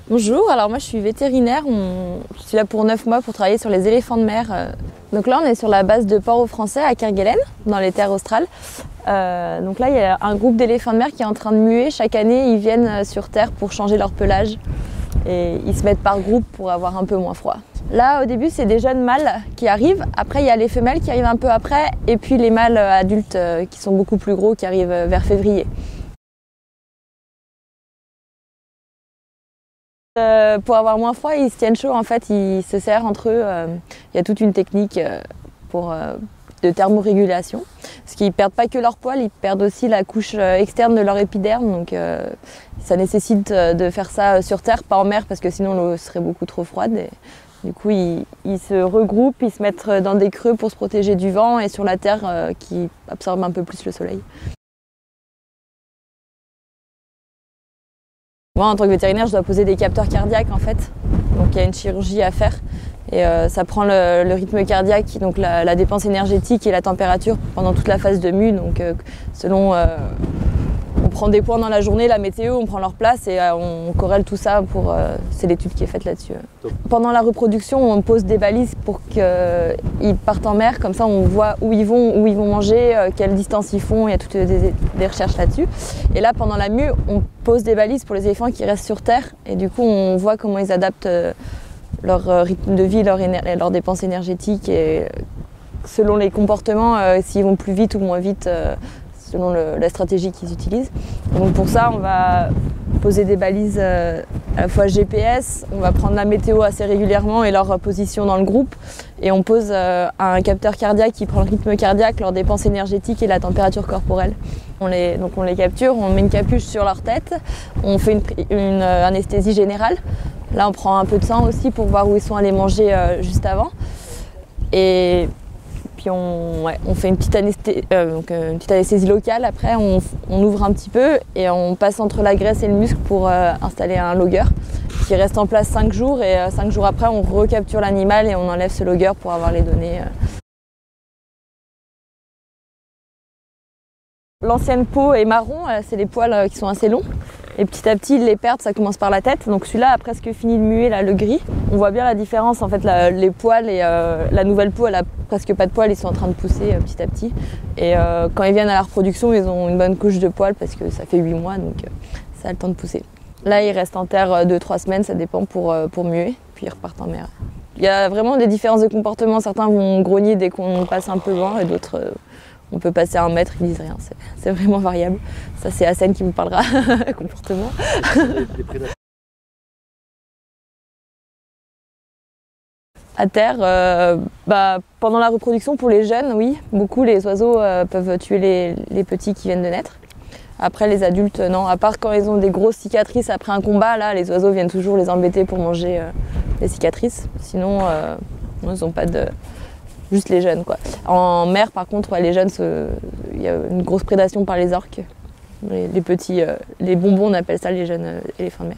Bonjour, alors moi je suis vétérinaire, je suis là pour 9 mois pour travailler sur les éléphants de mer. Donc là on est sur la base de Port-au-Français à Kerguelen, dans les terres australes. Donc là il y a un groupe d'éléphants de mer qui est en train de muer. Chaque année ils viennent sur terre pour changer leur pelage et ils se mettent par groupe pour avoir un peu moins froid. Là au début c'est des jeunes mâles qui arrivent, après il y a les femelles qui arrivent un peu après et puis les mâles adultes qui sont beaucoup plus gros qui arrivent vers février. Pour avoir moins froid, ils se tiennent chaud, en fait, ils se serrent entre eux. Il y a toute une technique de thermorégulation. Parce qu'ils ne perdent pas que leur poil, ils perdent aussi la couche externe de leur épiderme. Donc ça nécessite de faire ça sur terre, pas en mer, parce que sinon l'eau serait beaucoup trop froide. Et, du coup, ils se regroupent, ils se mettent dans des creux pour se protéger du vent et sur la terre qui absorbe un peu plus le soleil. Moi, en tant que vétérinaire, je dois poser des capteurs cardiaques en fait. Donc il y a une chirurgie à faire et ça prend le rythme cardiaque, donc la dépense énergétique et la température pendant toute la phase de mue. Donc selon, on prend des points dans la journée, la météo, on prend leur place et on corrèle tout ça pour. C'est l'étude qui est faite là-dessus. Pendant la reproduction, on pose des balises pour qu'ils partent en mer, comme ça on voit où ils vont manger, quelle distance ils font, il y a toutes des recherches là-dessus. Et là, pendant la mue, on pose des balises pour les éléphants qui restent sur terre et du coup on voit comment ils adaptent leur rythme de vie, leur dépense énergétique et selon les comportements, s'ils vont plus vite ou moins vite. Selon la stratégie qu'ils utilisent. Et donc pour ça, on va poser des balises à la fois GPS, on va prendre la météo assez régulièrement et leur position dans le groupe. Et on pose un capteur cardiaque qui prend le rythme cardiaque, leur dépense énergétique et la température corporelle. Donc on les capture, on met une capuche sur leur tête, on fait une anesthésie générale. Là, on prend un peu de sang aussi pour voir où ils sont allés manger juste avant. Et puis on fait une petite anesthésie locale. Après, on ouvre un petit peu et on passe entre la graisse et le muscle pour installer un logger qui reste en place 5 jours. Et 5 jours après, on recapture l'animal et on enlève ce logger pour avoir les données. L'ancienne peau est marron, c'est les poils qui sont assez longs. Et petit à petit, ils les perdent, ça commence par la tête. Donc celui-là a presque fini de muer, là, le gris. On voit bien la différence, en fait, les poils et la nouvelle peau, elle a presque pas de poils, ils sont en train de pousser petit à petit. Et quand ils viennent à la reproduction, ils ont une bonne couche de poils parce que ça fait 8 mois, donc ça a le temps de pousser. Là, ils restent en terre 2-3 semaines, ça dépend pour muer, puis ils repartent en mer. Il y a vraiment des différences de comportement. Certains vont grogner dès qu'on passe un peu loin et d'autres... on peut passer à 1 mètre, ils disent rien, c'est vraiment variable. Ça, c'est Hassen qui vous parlera, comportement. À terre, pendant la reproduction, pour les jeunes, oui, beaucoup, les oiseaux peuvent tuer les petits qui viennent de naître. Après, les adultes, non, à part quand ils ont des grosses cicatrices après un combat, là, les oiseaux viennent toujours les embêter pour manger les cicatrices. Sinon, ils n'ont pas de... Juste les jeunes, quoi. En mer, par contre, les jeunes, il y a une grosse prédation par les orques. Les petits, les bonbons, on appelle ça les jeunes éléphants de mer.